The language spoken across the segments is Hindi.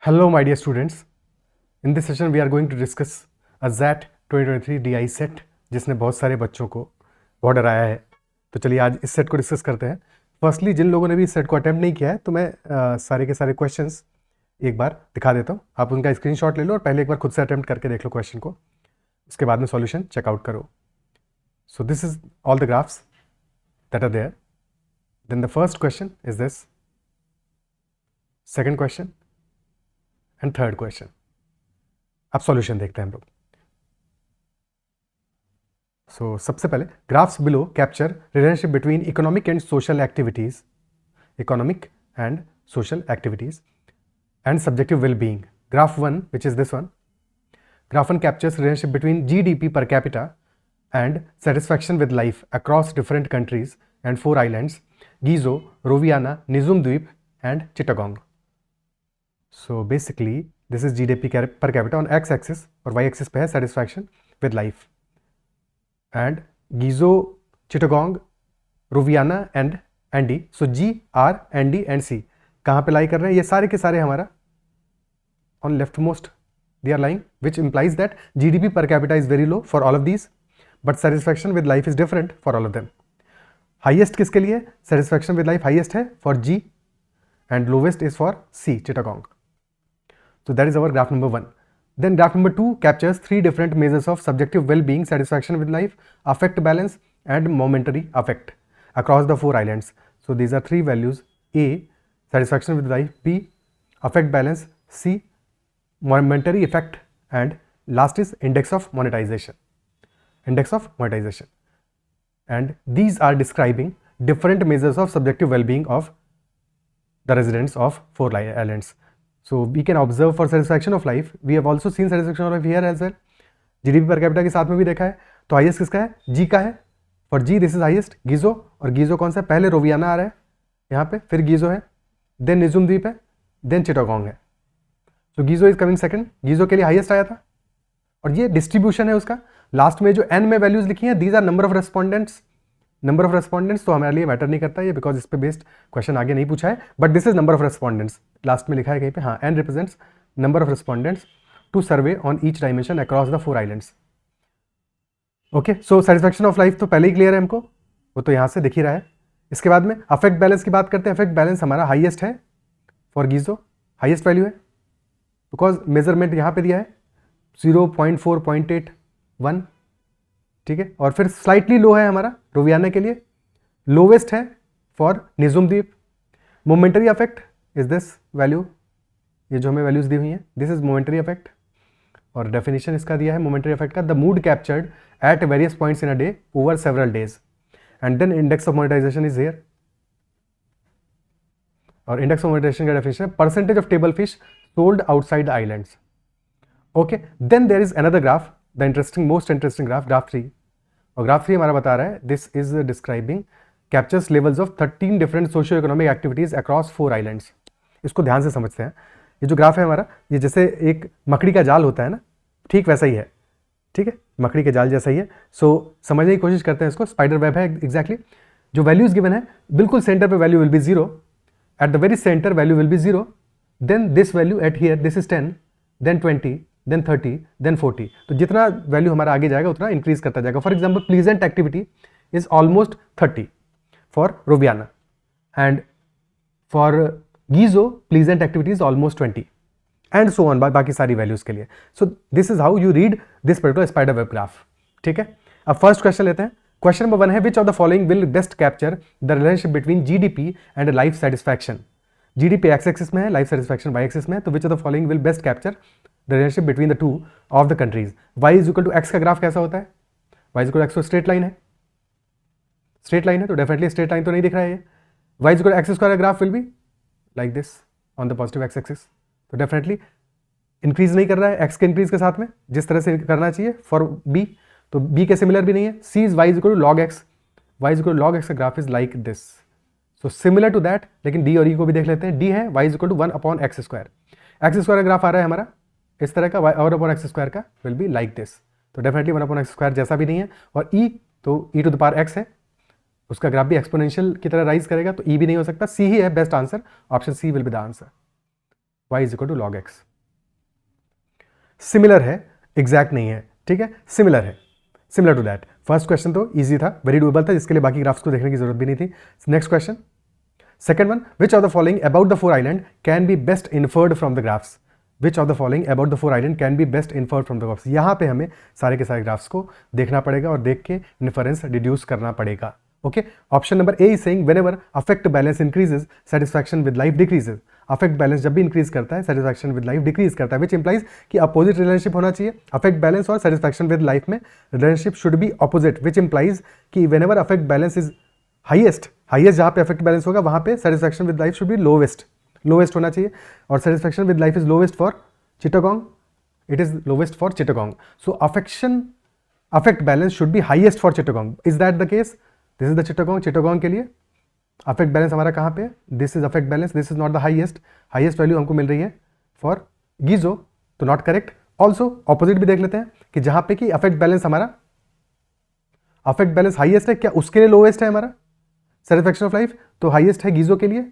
Hello, my dear students. In this session, we are going to discuss a ZAT 2023 DI set जिसने बहुत सारे बच्चों को बहुत डराया है. तो चलिए आज इस सेट को डिस्कस करते हैं. फर्स्टली जिन लोगों ने भी इस सेट को अटैम्प्ट नहीं किया है तो मैं सारे के सारे क्वेश्चंस एक बार दिखा देता हूँ. आप उनका स्क्रीनशॉट ले लो और पहले एक बार खुद से अटैम्प्ट करके देख लो क्वेश्चन को. उसके बाद में सॉल्यूशन चेकआउट करो. So this is all the graphs that are there. Then the first question is this, second question and third question. अब सॉल्यूशन देखते हैं हम लोग. सो सबसे पहले graphs below capture relationship between economic and social activities and subjective well being. Graph 1, which is this one, graph 1 captures relationship between GDP per capita and satisfaction with life across different countries and 4 islands: Gizo, Roviana, Nizum Dweep and Chittagong. So basically this is GDP per capita on x axis और y axis पे है satisfaction with life. And Gizo, Chittagong, Roviana and Andy. So G, R, Andy and C कहाँ पे लाई कर रहे हैं? ये सारे के सारे हमारा on leftmost they are lying, which implies that GDP per capita is very low for all of these, but satisfaction with life is different for all of them. Highest किसके लिए? Satisfaction with life highest है for G and lowest is for C, Chittagong. So that is our graph number 1. Then graph number 2 captures 3 different measures of subjective well-being, satisfaction with life, affect balance and momentary affect across the 4 islands. So these are 3 values: A, satisfaction with life; B, affect balance; C, momentary effect, and last is index of monetization. And these are describing different measures of subjective well-being of the residents of 4 islands. So we can observe for satisfaction of life, we have also seen satisfaction of life here as well. GDP per capita के साथ में भी देखा है. तो हाईएस्ट किसका है? G का है. For G this is highest, Gizo. और Gizo कौन सा है? पहले रोवियाना आ रहा है यहाँ पे, फिर Gizo है, देन निजुम द्वीप है, देन चिटागोंग है. So Gizo is coming second. Gizo के लिए हाईएस्ट आया था और ये डिस्ट्रीब्यूशन है उसका. लास्ट में जो n में वैल्यूज लिखी हैं, these are number of respondents. तो हमारे लिए मैटर नहीं करता ये, बिकॉज इस पे बेस्ड क्वेश्चन आगे नहीं पूछा है. But this is number of respondents. Last में लिखा है कहीं पे, हाँ, n represents number of respondents to survey on each dimension across the 4 islands. Okay, so satisfaction of life तो पहले ही क्लियर है हमको, वो तो यहाँ से दिख ही रहा है. इसके बाद में अफेक्ट बैलेंस की बात करते हैं. अफेक्ट बैलेंस हमारा हाईएस्ट है फॉर गीजो, हाईएस्ट वैल्यू है बिकॉज मेजरमेंट यहाँ पे दिया है 0.4.81. ठीक है, और फिर स्लाइटली लो है हमारा रोवियाना के लिए, लोवेस्ट है for Nijhum Dwip. Momentary affect is this value, ये जो हमें वैल्यूज दी हुई हैं, दिस इज मोमेंटरी अफेक्ट. और डेफिनेशन इसका दिया है मोमेंटरी अफेक्ट का: the mood captured at various points in a day over several days. And then index of monetization is here. और इंडेक्स ऑफ मोनेटाइजेशन का डेफिनेशन है percentage of table fish sold outside the islands. Okay, then there is another graph, the most interesting graph, graph 3. और ग्राफ 3 हमारा बता रहा है this is describing captures levels of 13 different socio economic activities across 4 islands. इसको ध्यान से समझते हैं. ये जो ग्राफ है हमारा, ये जैसे एक मकड़ी का जाल होता है ना, ठीक वैसा ही है. ठीक है, मकड़ी के जाल जैसा ही है. सो समझने की कोशिश करते हैं इसको. स्पाइडर वेब है एग्जैक्टली. जो वैल्यूज गिवन है, बिल्कुल सेंटर पे value will be 0, at the very centre value will be 0, then this value at here, this is 10, then 20, then 30, then 40. तो जितना वैल्यू हमारा आगे जाएगा उतना इंक्रीज करता जाएगा. For example, pleasant activity is almost 30 for Roviana, and for Gizo pleasant activity is almost 20, and so on, बाकी सारी वैल्यूज के लिए. So this is how you read this particular spider web graph. ठीक है, अब फर्स्ट क्वेश्चन लेते हैं. क्वेश्चन नंबर 1 है, which of the following will best capture the relationship between GDP and life satisfaction. GDP X axis में है, लाइफ सेटिस्फैक्शन वाई एक्सिस में है. तो which of the following will best capture the relationship between the two of the countries. Y is equal to X का ग्राफ कैसा होता है? Y is equal to X, तो स्ट्रेट लाइन है, स्ट्रेट लाइन है, तो डेफिनेटली स्ट्रेट लाइन तो नहीं दिख रहा है ये. Y is equal to x square का graph will be like this on the positive x axis. तो डेफिनेटली इंक्रीज नहीं कर रहा है एक्स के इंक्रीज के साथ में जिस तरह से करना चाहिए फॉर बी. तो बी के सिमिलर भी नहीं है. C is y is equal to log x, y is equal to log x का graph is like this. So similar to that, लेकिन डी और ई को भी देख लेते हैं. डी है Y is equal to 1/x square. X square का ग्राफ आ रहा है हमारा इस तरह का, और अपॉन एक्स स्क्वायर का विल बी लाइक दिस. तो डेफिनेटली 1/x स्क्वायर जैसा भी नहीं है. और ई, तो ई टू द पावर एक्स है, उसका ग्राफ भी एक्सपोनेंशियल की तरह राइज करेगा, तो ई भी नहीं हो सकता. सी ही है best answer, option C will be the answer. y is equal to log x। Similar है, एग्जैक्ट नहीं है, ठीक है, सिमिलर है, similar to that. First question तो इजी था, वेरी डूएबल था, जिसके लिए बाकी ग्राफ्स को देखने की जरूरत भी नहीं थी। Next question, second one, which of the following about the four island can be best inferred from the graphs. Which of the following about the four island can be best inferred from the graphs. यहाँ पे हमें सारे के सारे ग्राफ्स को देखना पड़ेगा और देख के इन्फरेंस डिड्यूस करना पड़ेगा। Okay, option number A is saying whenever affect balance increases satisfaction with life decreases. Affect balance जब भी इंक्रीज करता है सेटिस्फैक्शन विद लाइफ डिक्रीज करता है, विच इंप्लाइज कि अपोजिट रिलेशनशिप होना चाहिए। अफेक्ट बैलेंस और सेटिस्फैक्शन विद लाइफ में relationship should be opposite, which implies कि whenever affect balance is highest, highest जहां पे अफेक्ट बैलेंस होगा वहां पे satisfaction with life should be lowest, lowest होना चाहिए। और satisfaction with life is lowest for Chittagong, it is lowest for Chittagong. So affect balance should be highest for Chittagong. Is that the case? This is the Chittagong. Chittagong के लिए अफेक्ट बैलेंस हमारा कहां पे है? This is affect balance, this is not the highest, highest value हमको मिल रही है फॉर गीजो, तो नॉट करेक्ट। ऑल्सो ऑपोजिट भी देख लेते हैं कि जहां पे कि अफेक्ट बैलेंस हमारा, अफेक्ट बैलेंस हाईएस्ट है, क्या उसके लिए लोवेस्ट है हमारा सेटिस्फैक्शन ऑफ लाइफ? तो हाईएस्ट है गीजो के लिए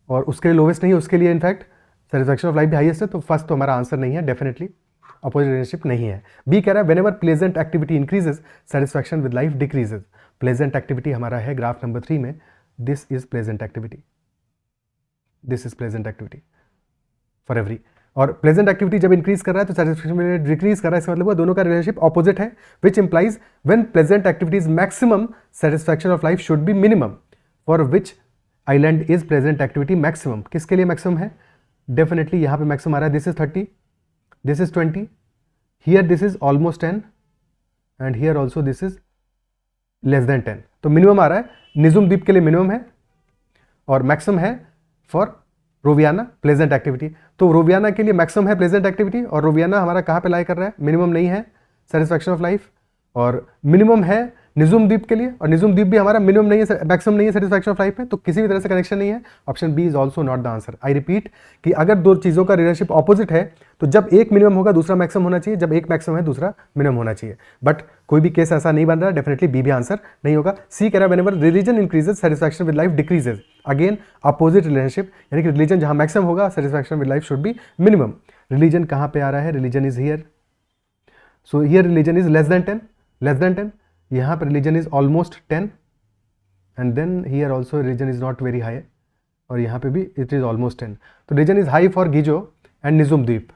और उसके लिए लोवेस्ट नहीं है, उसके लिए इनफैक्ट सेटिस्फैक्शन ऑफ लाइफ भी हाईएस्ट है। तो फर्स्ट तो हमारा आंसर नहीं है, डेफिनेटली अपोजिट रिलेशनशिप नहीं है। बी कह रहा है whenever pleasant activity increases satisfaction with life decreases. Pleasant activity हमारा है ग्राफ नंबर 3 में, this is pleasant activity, this is pleasant activity for every. और प्लेजेंट एक्टिविटी जब इंक्रीज कर रहा है तो सेटिस्फैक्शन डिक्रीज कर रहा है, इसका मतलब वो दोनों का रिलेशनशिप ऑपोजिट है, which implies when pleasant activity is maximum satisfaction of life should be minimum, for which island is pleasant activity maximum. किसके लिए मैक्सिमम है? डेफिनेटली यहाँ पे मैक्सिमम आ रहा है, this is 30, this is 20, here this is almost 10 and here also this is less than 10। तो मिनिमम आ रहा है, निजुम द्वीप के लिए मिनिमम है और मैक्सिमम है फॉर रोवियाना प्लेजेंट एक्टिविटी। तो रोवियाना के लिए मैक्सिमम है प्लेजेंट एक्टिविटी और रोवियाना हमारा कहाँ पे लाई कर रहा है? मिनिमम नहीं है सेटिस्फैक्शन ऑफ लाइफ, और मिनिमम है निजुम द्वीप के लिए और निजुम द्वीप भी हमारा मिनिमम नहीं है, मैक्सिमम नहीं है सेटिस्फैक्शन ऑफ लाइफ में, तो किसी भी तरह से कनेक्शन नहीं है। Option B is also not the answer. I repeat कि अगर दो चीज़ों का रिलेशनशिप ऑपोजिट है तो जब एक मिनिमम होगा दूसरा मैक्सिमम होना चाहिए, जब एक मैक्सिमम है दूसरा मिनिमम होना चाहिए, बट कोई भी केस ऐसा नहीं बन रहा, डेफिनेटली बी भी आंसर नहीं होगा। सी कह रहा है whenever religion increases satisfaction with life decreases. Again opposite relationship, यानी कि रिलीजन जहां मैक्सिमम होगा satisfaction with life should be minimum. Religion कहां पे आ रहा है? Religion is here, so here religion is less than 10, less than 10, यहाँ पर religion is almost 10 and then here also religion is not very high और यहाँ पे भी इट इज ऑलमोस्ट 10। तो religion is high for Gizo and Nijhum Dwip,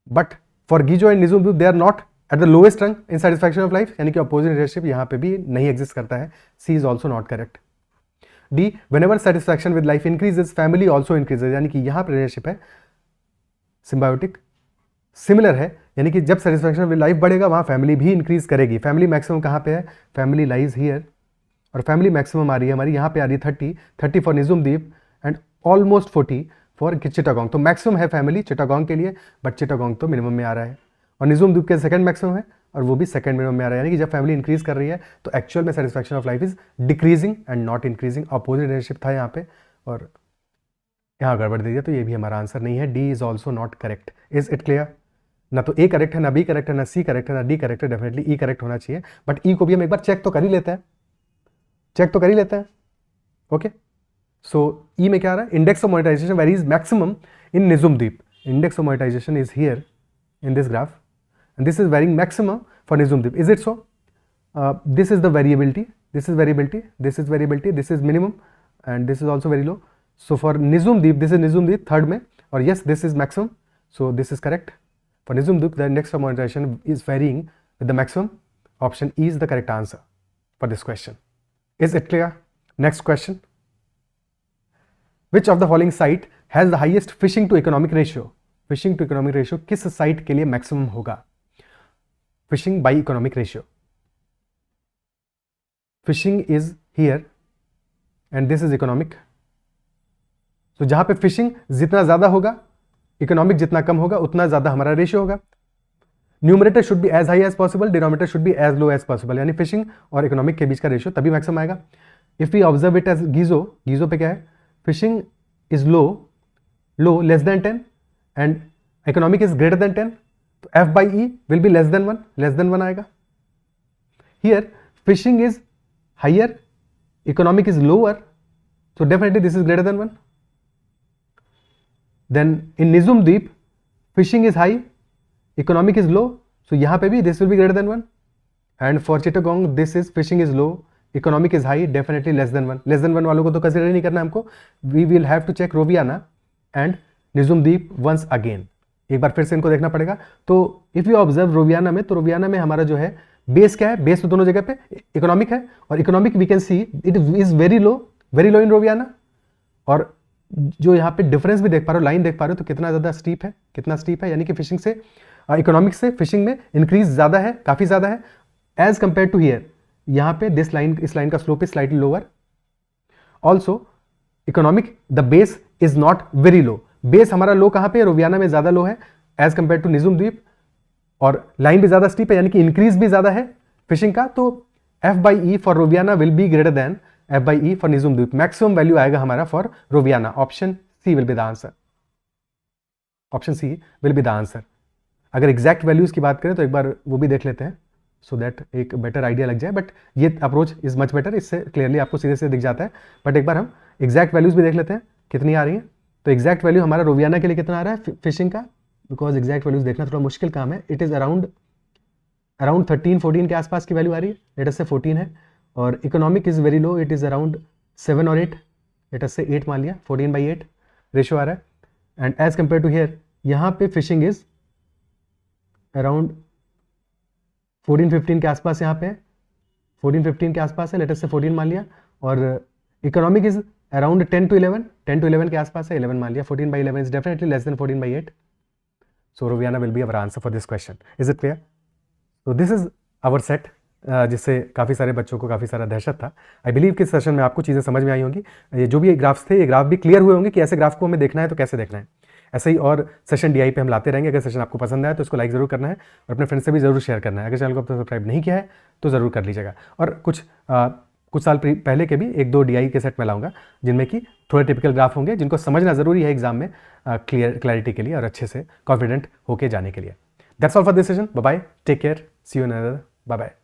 but for Gizo and Nijhum Dwip they are not at the lowest rung in satisfaction of life, यानी कि अपोजिट रिलेशनशिप यहाँ पे भी नहीं एग्जिस्ट करता है। C is also not correct. D whenever satisfaction with life increases family also increases, यानी कि यहाँ पर रिलेशनशिप है सिम्बायोटिक, सिमिलर है, यानी कि जब सेटिस्फैक्शन विद लाइफ बढ़ेगा वहाँ फैमिली भी इंक्रीज करेगी। फैमिली मैक्सिमम कहाँ पे है? फैमिली लाइज हियर और फैमिली मैक्सिमम आ रही है हमारी यहाँ पे आ रही है 30 फॉर निजुम द्वीप एंड ऑलमोस्ट 40 फॉर चिटागोंग। तो मैक्सिमम है फैमिली चिटागोंग के लिए, बट चिटागोंग तो मिनिमम में आ रहा है और निजुम द्वीप के सेकंड मैक्सिमम है और वो भी सेकंड मिनिमम में आ रहा है, यानी कि जब फैमिली इंक्रीज कर रही है तो एक्चुअल में satisfaction of life is decreasing and not increasing. Opposite relationship था यहाँ पे और यहाँ गड़बड़ दे दिया, तो ये भी हमारा आंसर नहीं है। D is also not correct. Is it clear? ना तो ए करेक्ट है, ना बी करेक्ट है, ना सी करेक्ट है, ना डी करेक्ट है, डेफिनेटली ई करेक्ट होना चाहिए, बट ई को भी हम एक बार चेक तो कर ही लेते हैं, चेक तो कर ही लेते हैं। ओके, सो ई में क्या आ रहा है? Index of monetization varies maximum in Nijhum Dwip. Index of monetization is here in this graph and this is varying maximum for Nijhum Dwip. Is it so? This is the variability, this is variability, this is variability, this is minimum and this is also very low. So for Nijhum Dwip this is Nijhum Dwip third में और yes this is maximum, so this is correct. For Nizum Dweep, the index of monetization is varying with the maximum. Option E is the correct answer for this question. Is it clear? Next question. Which of the following site has the highest fishing to economic ratio? Fishing to economic ratio किस site के लिए maximum होगा? Fishing by economic ratio. Fishing is here and this is economic. So जहाँ पे fishing जितना ज़्यादा होगा, इकोनॉमिक जितना कम होगा उतना ज्यादा हमारा रेशियो होगा। Numerator should be as high as possible, denominator should be as low as possible, यानी फिशिंग और इकोनॉमिक के बीच का रेशियो तभी मैक्सिमम आएगा। If we observe it as Gizo, Gizo पे क्या है? Fishing is low, low less than 10 and economic is greater than 10, तो F by E will be less than 1, less than 1 आएगा। Here fishing is higher, economic is lower, so definitely this is greater than 1. Then in Nijhum Dwip fishing is high, economic is low, so यहाँ पे भी this will be greater than 1. And for Chittagong this is fishing is low, economic is high, definitely less than 1. Less than 1 वालों को तो कंसिडर ही नहीं करना हमको. We will have to check Roviana and Nijhum Dwip once again. एक बार फिर से इनको देखना पड़ेगा. तो इफ यू ऑब्जर्व रोवियाना में, तो रोवियाना में हमारा जो है बेस क्या है, बेस तो दोनों जगह पे इकोनॉमिक है, और economic we can see it is very low in Roviana. और जो यहाँ पे डिफरेंस भी देख पा रहे हो, लाइन देख पा रहे हो, तो कितना ज़्यादा स्टीप है, कितना स्टीप है, यानी कि फिशिंग से इकोनॉमिक से फिशिंग में इंक्रीज ज़्यादा है, काफ़ी ज़्यादा है एज कंपेयर टू हियर. यहाँ पे दिस लाइन, इस लाइन का slope is slightly lower. Also economic the base is not very low. Base हमारा लो कहाँ पे, रोवियाना में ज़्यादा लो है एज कंपेयर टू निजुम द्वीप, और लाइन भी ज़्यादा स्टीप है, यानी कि इंक्रीज भी ज़्यादा है फिशिंग का. तो F/E for Roviana will be greater than F/E for Nijhum Dwip. Maximum value आएगा हमारा for Roviana. Option C will be the answer. Option C will be the answer. अगर एग्जैक्ट वैल्यूज की बात करें तो एक बार वो भी देख लेते हैं, सो दैट एक बेटर आइडिया लग जाए. बट ये अप्रोच इज मच बेटर, इससे क्लियरली आपको सीधे से दिख जाता है. बट एक बार हम एग्जैक्ट वैल्यूज भी देख लेते हैं कितनी आ रही है. तो एग्जैक्ट वैल्यू हमारा रोवियाना के लिए कितना आ रहा है फिशिंग का, बिकॉज एग्जैक्ट वैल्यूज देखना थोड़ा मुश्किल काम है. इट इज अराउंड 13-14 के आसपास की वैल्यू आ रही है. लेट अस से 14 है. और economic is very low, it is around 7 और 8. लेट अस से 8 मान लिया, 14/8 रेशियो आ रहा है. And as compare to here, यहाँ पे फिशिंग इज अराउंड 14-15 के आसपास, यहाँ पे 14-15 के आसपास है. लेट अस से 14 मान लिया. और इकोनॉमिक इज अराउंड 10 to 11 के आसपास है, 11 मान लिया. 14/11 is definitely less than 14/8. So Roviana will be our answer for this question. Is it clear? तो दिस इज आवर सेट, जिससे काफ़ी सारे बच्चों को काफ़ी सारा दहशत था. आई बिलीव कि इस सेशन में आपको चीज़ें समझ में आई होंगी. ये जो भी ग्राफ्स थे, ये ग्राफ भी क्लियर हुए होंगे कि ऐसे ग्राफ को हमें देखना है तो कैसे देखना है. ऐसे ही और सेशन DI पे हम लाते रहेंगे. अगर सेशन आपको पसंद आया तो इसको लाइक ज़रूर करना है और अपने फ्रेंड्स से भी ज़रूर शेयर करना है. अगर चैनल को सब्सक्राइब नहीं किया है तो ज़रूर कर लीजिएगा. और कुछ साल पहले के भी 1-2 DI के सेट में लाऊंगा, जिनमें कि थोड़े टिपिकल ग्राफ होंगे जिनको समझना ज़रूरी है एग्जाम में क्लैरिटी के लिए और अच्छे से कॉन्फिडेंट होके जाने के लिए. That's all for this session. Bye bye, take care, see you in another. Bye bye.